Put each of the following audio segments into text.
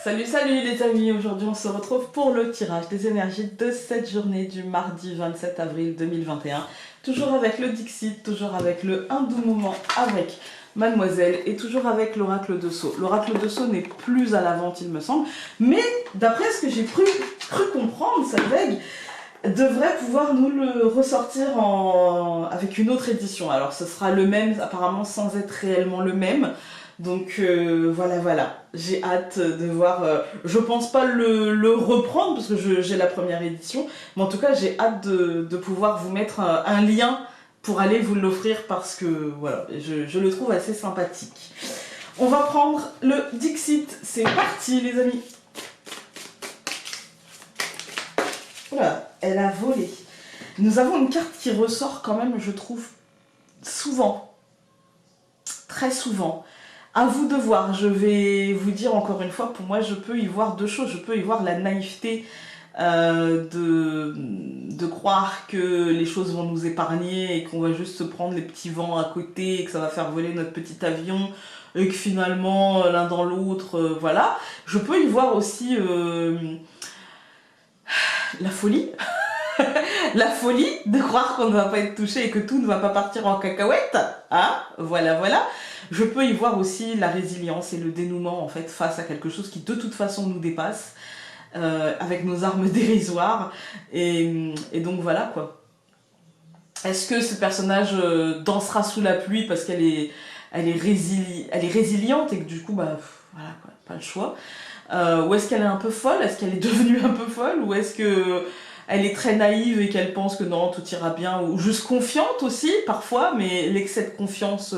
Salut, salut les amis, aujourd'hui on se retrouve pour le tirage des énergies de cette journée du mardi 27 avril 2021. Toujours avec le Dixit, toujours avec le Un doux moment avec Mademoiselle et toujours avec l'oracle de Sceaux. L'oracle de Sceaux n'est plus à la vente il me semble, mais d'après ce que j'ai cru comprendre, Salveg devrait pouvoir nous le ressortir avec une autre édition. Alors ce sera le même apparemment sans être réellement le même. Donc voilà, j'ai hâte de voir, je pense pas le reprendre parce que j'ai la première édition, mais en tout cas j'ai hâte de pouvoir vous mettre un lien pour aller vous l'offrir parce que voilà, je le trouve assez sympathique. On va prendre le Dixit, c'est parti les amis. Voilà, elle a volé. Nous avons une carte qui ressort quand même, je trouve, souvent, très souvent. À vous de voir, je vais vous dire encore une fois, pour moi je peux y voir deux choses. Je peux y voir la naïveté de croire que les choses vont nous épargner et qu'on va juste se prendre les petits vents à côté et que ça va faire voler notre petit avion et que finalement l'un dans l'autre, voilà. Je peux y voir aussi la folie. La folie de croire qu'on ne va pas être touché et que tout ne va pas partir en cacahuète. Hein, voilà. Je peux y voir aussi la résilience et le dénouement en fait face à quelque chose qui de toute façon nous dépasse avec nos armes dérisoires et donc voilà quoi. Est-ce que ce personnage dansera sous la pluie parce qu'elle est résiliente et que du coup bah voilà quoi, pas le choix, ou est-ce qu'elle est un peu folle, est-ce qu'elle est devenue un peu folle, ou est-ce que elle est très naïve et qu'elle pense que non tout ira bien, ou juste confiante aussi parfois, mais l'excès de confiance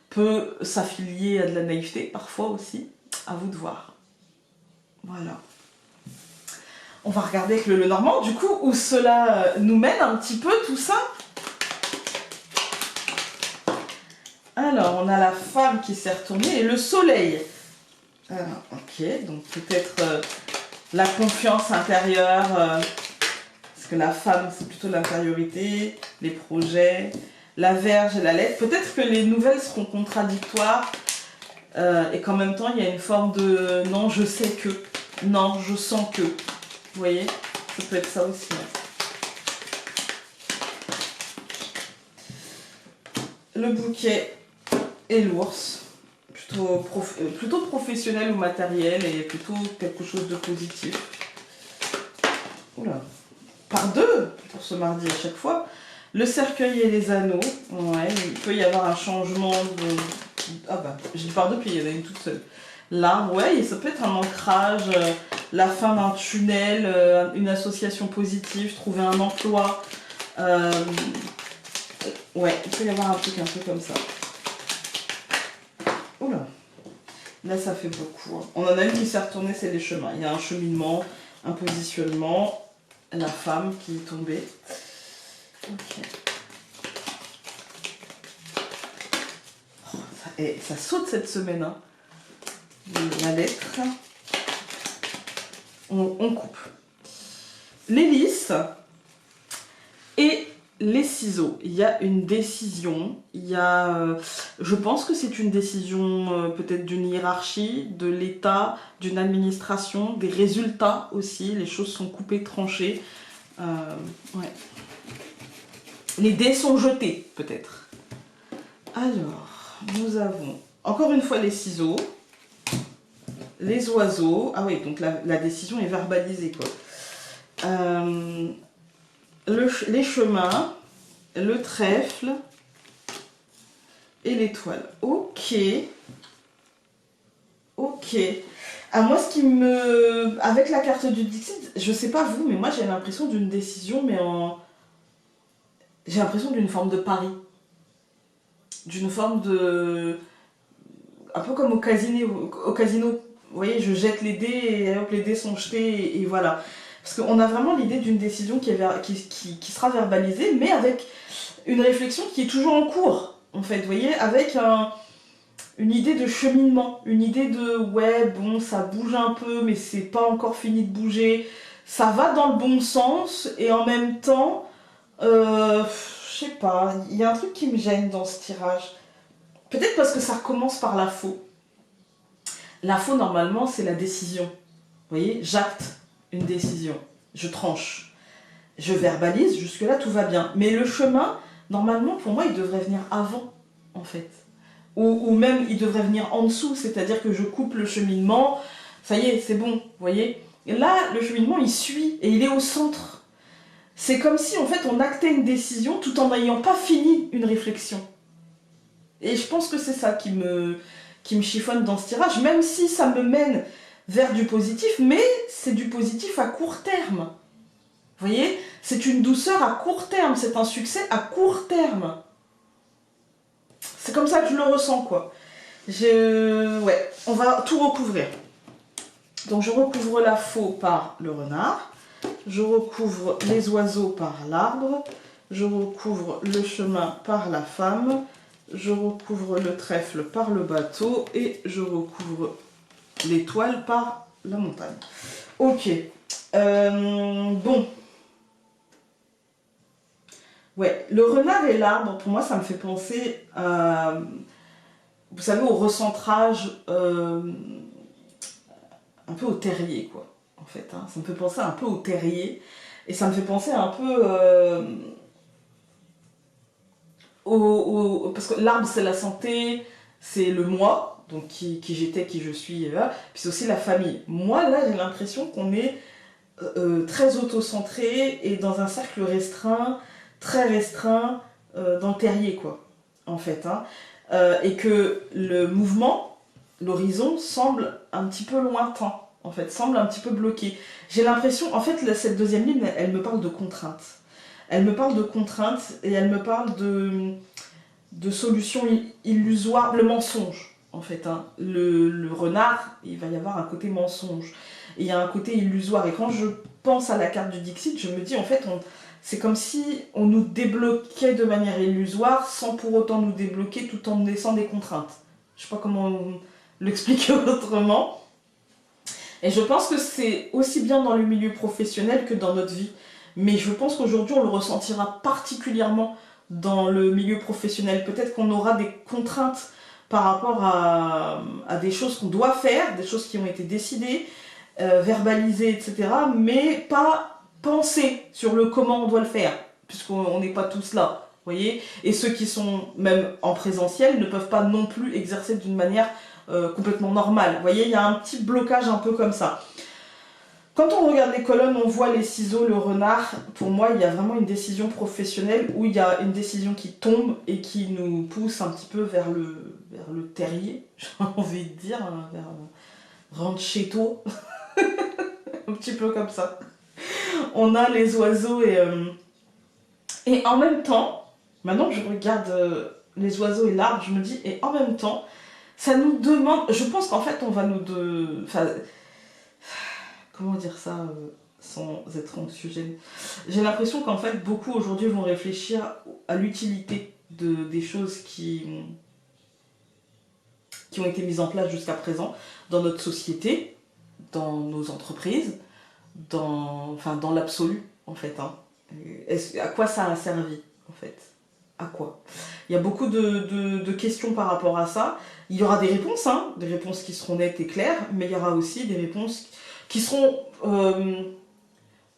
peut s'affilier à de la naïveté parfois aussi, à vous de voir. Voilà. On va regarder avec le Normand, du coup, où cela nous mène un petit peu tout ça. Alors, on a la femme qui s'est retournée et le soleil. Alors, ok, donc peut-être la confiance intérieure, parce que la femme, c'est plutôt l'intériorité, les projets, la Vierge et la lettre. Peut-être que les nouvelles seront contradictoires et qu'en même temps, il y a une forme de « non, je sais que »,« non, je sens que ». Vous voyez, ça peut être ça aussi. Le bouquet et l'ours, plutôt professionnel ou matériel et plutôt quelque chose de positif. Oula, par deux pour ce mardi à chaque fois. Le cercueil et les anneaux, ouais, il peut y avoir un changement de... Ah bah, je dis par deux puis il y en a une toute seule. L'arbre, ouais, ça peut être un ancrage, la fin d'un tunnel, une association positive, trouver un emploi. Ouais, il peut y avoir un truc un peu comme ça. Oula, là ça fait beaucoup. Hein. On en a une qui s'est retournée, c'est les chemins. Il y a un cheminement, un positionnement, la femme qui est tombée. Ok. Oh, ça saute cette semaine, hein. La lettre. On coupe. L'hélice et les ciseaux. Il y a une décision. Il y a, je pense que c'est une décision peut-être d'une hiérarchie, de l'État, d'une administration, des résultats aussi. Les choses sont coupées, tranchées. Ouais. Les dés sont jetés, peut-être. Alors, nous avons encore une fois les ciseaux. Les oiseaux, ah oui, donc la décision est verbalisée quoi. Les chemins, le trèfle et l'étoile. Ok. Ah, moi ce qui me... Avec la carte du Dixit, je sais pas vous, mais moi j'ai l'impression d'une décision, mais en... J'ai l'impression d'une forme de pari. D'une forme de... Un peu comme au casino. Vous voyez, je jette les dés et hop, les dés sont jetés et voilà. Parce qu'on a vraiment l'idée d'une décision qui sera verbalisée, mais avec une réflexion qui est toujours en cours, en fait, vous voyez, avec une idée de cheminement, une idée de ouais, bon, ça bouge un peu, mais c'est pas encore fini de bouger, ça va dans le bon sens, et en même temps, je sais pas, il y a un truc qui me gêne dans ce tirage. Peut-être parce que ça recommence par la faux. La faux, normalement, c'est la décision. Vous voyez, j'acte une décision, je tranche, je verbalise, jusque-là, tout va bien. Mais le chemin, normalement, pour moi, il devrait venir avant, en fait. Ou même, il devrait venir en dessous, c'est-à-dire que je coupe le cheminement, ça y est, c'est bon, vous voyez. Et là, le cheminement, il suit, et il est au centre. C'est comme si, en fait, on actait une décision tout en n'ayant pas fini une réflexion. Et je pense que c'est ça qui me chiffonne dans ce tirage, même si ça me mène vers du positif, mais c'est du positif à court terme. Vous voyez, c'est une douceur à court terme, c'est un succès à court terme. C'est comme ça que je le ressens, quoi. Ouais, on va tout recouvrir. Donc je recouvre la faux par le renard, je recouvre les oiseaux par l'arbre, je recouvre le chemin par la femme, je recouvre le trèfle par le bateau et je recouvre l'étoile par la montagne. Ok. Bon. Ouais, le renard et l'arbre, pour moi, ça me fait penser à, vous savez, au recentrage, un peu au terrier, quoi, en fait. Hein. Ça me fait penser un peu au terrier. Et ça me fait penser un peu parce que l'arbre, c'est la santé, c'est le moi, donc qui j'étais, qui je suis, là. Puis c'est aussi la famille. Moi, là, j'ai l'impression qu'on est très auto-centré et dans un cercle restreint, très restreint, dans le terrier, quoi, en fait. Hein. Et que le mouvement, l'horizon, semble un petit peu lointain, en fait, semble un petit peu bloqué. J'ai l'impression, en fait, cette deuxième ligne, elle me parle de contraintes. Elle me parle de contraintes et elle me parle de solutions illusoires, le mensonge, en fait. Hein. Le renard, il va y avoir un côté mensonge. Et il y a un côté illusoire. Et quand je pense à la carte du Dixit, je me dis, en fait, c'est comme si on nous débloquait de manière illusoire sans pour autant nous débloquer tout en laissant des contraintes. Je sais pas comment l'expliquer autrement. Et je pense que c'est aussi bien dans le milieu professionnel que dans notre vie. Mais je pense qu'aujourd'hui, on le ressentira particulièrement dans le milieu professionnel. Peut-être qu'on aura des contraintes par rapport à des choses qu'on doit faire, des choses qui ont été décidées, verbalisées, etc. Mais pas penser sur le comment on doit le faire, puisqu'on n'est pas tous là, vous voyez. Et ceux qui sont même en présentiel ne peuvent pas non plus exercer d'une manière complètement normale. Vous voyez, il y a un petit blocage un peu comme ça. Quand on regarde les colonnes, on voit les ciseaux, le renard. Pour moi, il y a vraiment une décision professionnelle où il y a une décision qui tombe et qui nous pousse un petit peu vers le terrier, j'ai envie de dire, hein, vers Rancheto, un petit peu comme ça. On a les oiseaux et en même temps, maintenant que je regarde les oiseaux et l'arbre, je me dis, et en même temps, ça nous demande, je pense qu'en fait, on va comment dire ça sans être anxiogène. J'ai l'impression qu'en fait, beaucoup aujourd'hui vont réfléchir à l'utilité des choses qui ont été mises en place jusqu'à présent dans notre société, dans nos entreprises, dans l'absolu, en fait. Hein. À quoi ça a servi, en fait? À quoi? Il y a beaucoup de questions par rapport à ça. Il y aura des réponses, hein, des réponses qui seront nettes et claires, mais il y aura aussi des réponses qui seront...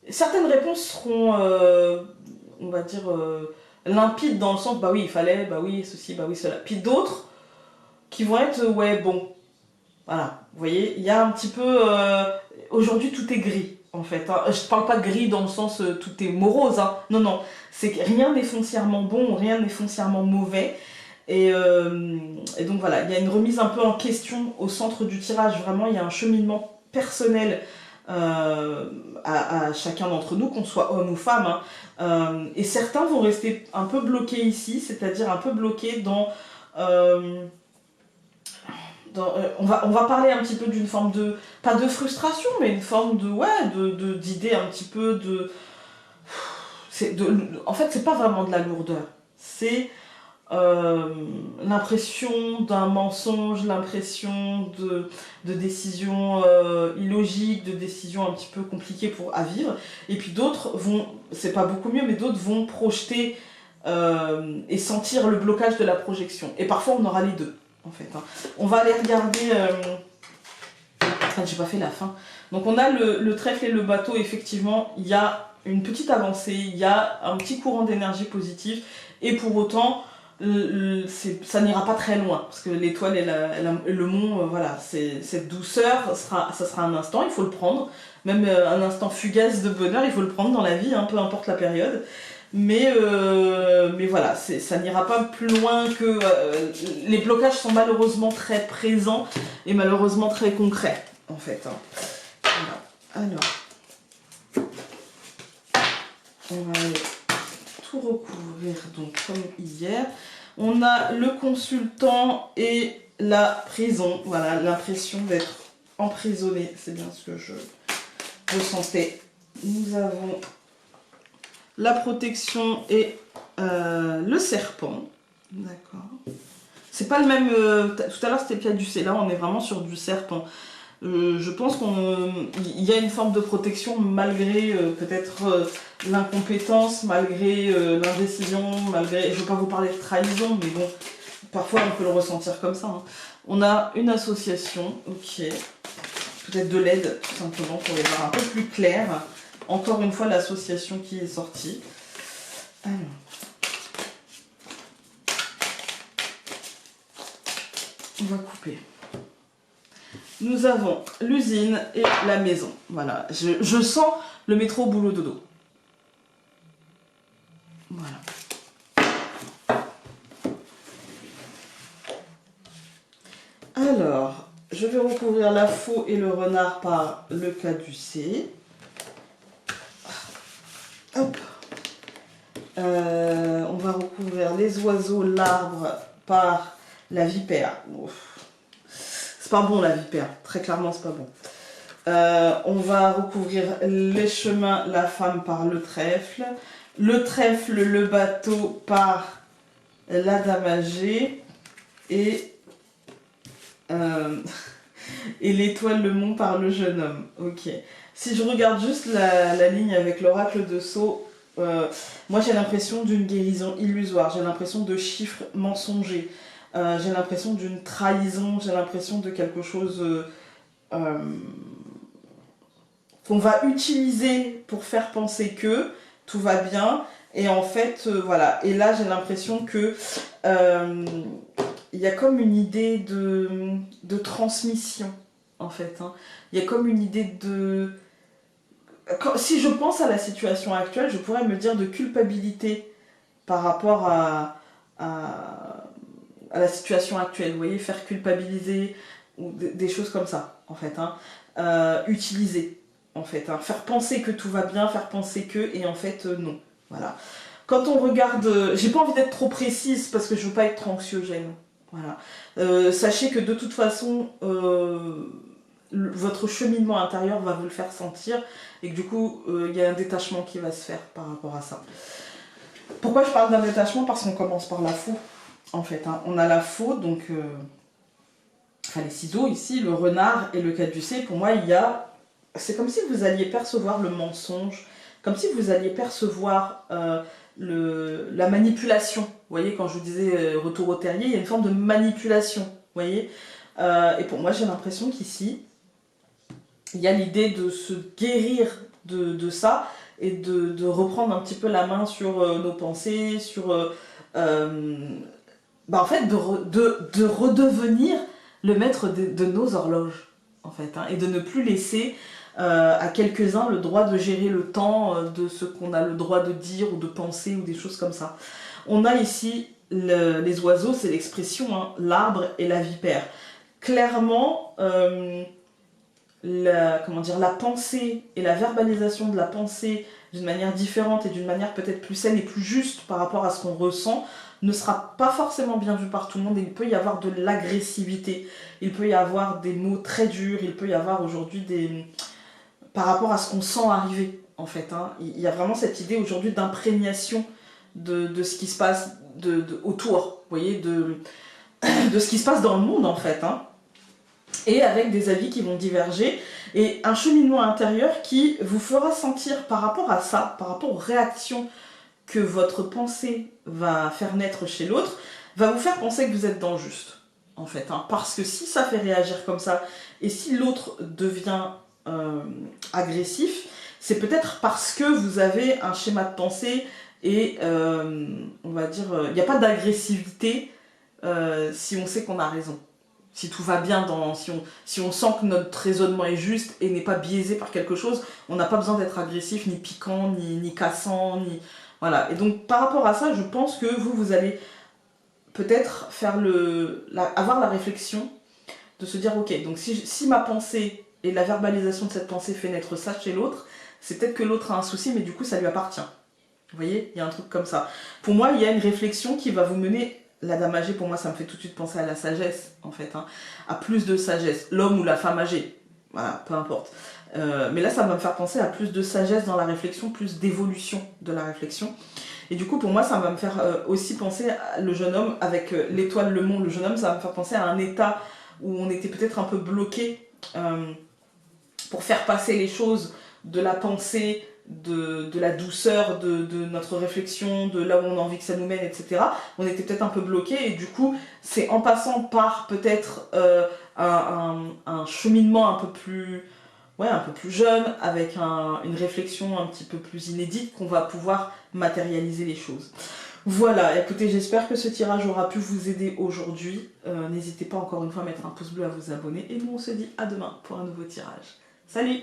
certaines réponses seront, on va dire, limpides dans le sens, bah oui, il fallait, bah oui, ceci, bah oui, cela. Puis d'autres qui vont être, ouais, bon. Voilà, vous voyez, il y a un petit peu... aujourd'hui, tout est gris, en fait. Hein. Je ne parle pas de gris dans le sens tout est morose. Hein. Non, non. C'est que rien n'est foncièrement bon, rien n'est foncièrement mauvais. Et donc voilà, il y a une remise un peu en question au centre du tirage. Vraiment, il y a un cheminement personnel à chacun d'entre nous, qu'on soit homme ou femme. Hein. Et certains vont rester un peu bloqués ici, c'est-à-dire un peu bloqués dans... on va parler un petit peu d'une forme de, pas de frustration, mais une forme d'idée un petit peu en fait, c'est pas vraiment de la lourdeur. C'est l'impression d'un mensonge, l'impression de décisions illogiques, de décisions un petit peu compliquées à vivre. Et puis d'autres vont, c'est pas beaucoup mieux, mais d'autres vont projeter et sentir le blocage de la projection. Et parfois, on aura les deux. En fait, hein. On va aller regarder fait, j'ai pas fait la fin. Donc on a le trèfle et le bateau, effectivement, il y a une petite avancée, il y a un petit courant d'énergie positive, et pour autant, ça n'ira pas très loin, parce que l'étoile et le mont, voilà, cette douceur, ça sera un instant, il faut le prendre, même un instant fugace de bonheur, il faut le prendre dans la vie, hein, peu importe la période. Mais voilà, ça n'ira pas plus loin que... les blocages sont malheureusement très présents et malheureusement très concrets, en fait. Hein. Voilà. Alors, on va aller tout recouvrir donc comme hier. On a le consultant et la prison. Voilà, l'impression d'être emprisonné, c'est bien ce que je ressentais. Nous avons la protection et le serpent. D'accord. C'est pas le même... tout à l'heure c'était Caducée, là on est vraiment sur du serpent. Je pense qu'il y a une forme de protection malgré peut-être l'incompétence, malgré l'indécision, malgré... Je ne veux pas vous parler de trahison, mais bon, parfois on peut le ressentir comme ça. Hein. On a une association, ok, peut-être de l'aide tout simplement pour les voir un peu plus clair. Encore une fois l'association qui est sortie. Alors... On va couper. Nous avons l'usine et la maison. Voilà, je sens le métro boulot dodo. Voilà. Alors, je vais recouvrir la faux et le renard par le caducée. Hop. On va recouvrir les oiseaux, l'arbre par la vipère. Ouf. C'est pas bon la vipère, très clairement c'est pas bon. On va recouvrir les chemins, la femme par le trèfle, le bateau par la damagée et l'étoile, le mont par le jeune homme. Ok. Si je regarde juste la ligne avec l'oracle de Sceaux, moi j'ai l'impression d'une guérison illusoire, j'ai l'impression de chiffres mensongers. J'ai l'impression d'une trahison, j'ai l'impression de quelque chose qu'on va utiliser pour faire penser que tout va bien. Et en fait, voilà. Et là, j'ai l'impression que il y a comme une idée de transmission, en fait. Hein. Il y a comme une idée de... Si je pense à la situation actuelle, je pourrais me dire de culpabilité par rapport à la situation actuelle, vous voyez, faire culpabiliser, ou des choses comme ça, en fait, hein. Utiliser, en fait, hein. Faire penser que tout va bien, faire penser que, et en fait, non, voilà. Quand on regarde, j'ai pas envie d'être trop précise, parce que je veux pas être anxiogène, voilà. Sachez que de toute façon, votre cheminement intérieur va vous le faire sentir, et que du coup, il y a un détachement qui va se faire par rapport à ça. Pourquoi je parle d'un détachement? Parce qu'on commence par la faux. En fait, hein, on a la faux, donc enfin les ciseaux ici, le renard et le caducée. Pour moi, il y a... C'est comme si vous alliez percevoir le mensonge, comme si vous alliez percevoir la manipulation. Vous voyez, quand je vous disais retour au terrier, il y a une forme de manipulation. Vous voyez, et pour moi, j'ai l'impression qu'ici, il y a l'idée de se guérir de ça et de reprendre un petit peu la main sur nos pensées, sur... en fait, de redevenir le maître de nos horloges, en fait, hein, et de ne plus laisser à quelques-uns le droit de gérer le temps de ce qu'on a le droit de dire ou de penser ou des choses comme ça. On a ici les oiseaux, c'est l'expression, hein, l'arbre et la vipère. Clairement, la pensée et la verbalisation de la pensée d'une manière différente et d'une manière peut-être plus saine et plus juste par rapport à ce qu'on ressent, ne sera pas forcément bien vu par tout le monde. Il peut y avoir de l'agressivité, il peut y avoir des mots très durs, il peut y avoir aujourd'hui des... par rapport à ce qu'on sent arriver, en fait. Hein. Il y a vraiment cette idée aujourd'hui d'imprégnation de ce qui se passe autour, vous voyez, de ce qui se passe dans le monde, en fait. Hein. Et avec des avis qui vont diverger, et un cheminement intérieur qui vous fera sentir par rapport à ça, par rapport aux réactions que votre pensée va faire naître chez l'autre, va vous faire penser que vous êtes dans le juste, en fait, hein, parce que si ça fait réagir comme ça, et si l'autre devient agressif, c'est peut-être parce que vous avez un schéma de pensée et on va dire, il n'y a pas d'agressivité si on sait qu'on a raison. Si tout va bien, si on sent que notre raisonnement est juste et n'est pas biaisé par quelque chose, on n'a pas besoin d'être agressif, ni piquant, ni cassant, ni... Voilà. Et donc par rapport à ça, je pense que vous allez peut-être faire avoir la réflexion de se dire, ok, donc si ma pensée et la verbalisation de cette pensée fait naître ça chez l'autre, c'est peut-être que l'autre a un souci, mais du coup ça lui appartient. Vous voyez, il y a un truc comme ça. Pour moi, il y a une réflexion qui va vous mener... La dame âgée, pour moi, ça me fait tout de suite penser à la sagesse, en fait, hein, à plus de sagesse. L'homme ou la femme âgée, voilà, peu importe. Mais là, ça va me faire penser à plus de sagesse dans la réflexion, plus d'évolution de la réflexion. Et du coup, pour moi, ça va me faire aussi penser à le jeune homme, avec l'étoile, le mont, le jeune homme, ça va me faire penser à un état où on était peut-être un peu bloqué pour faire passer les choses de la pensée, de la douceur de notre réflexion, de là où on a envie que ça nous mène, etc. On était peut-être un peu bloqué et du coup, c'est en passant par peut-être un cheminement un peu plus jeune, avec une réflexion un petit peu plus inédite, qu'on va pouvoir matérialiser les choses. Voilà, écoutez, j'espère que ce tirage aura pu vous aider aujourd'hui. N'hésitez pas encore une fois à mettre un pouce bleu, à vous abonner. Et nous, on se dit à demain pour un nouveau tirage. Salut!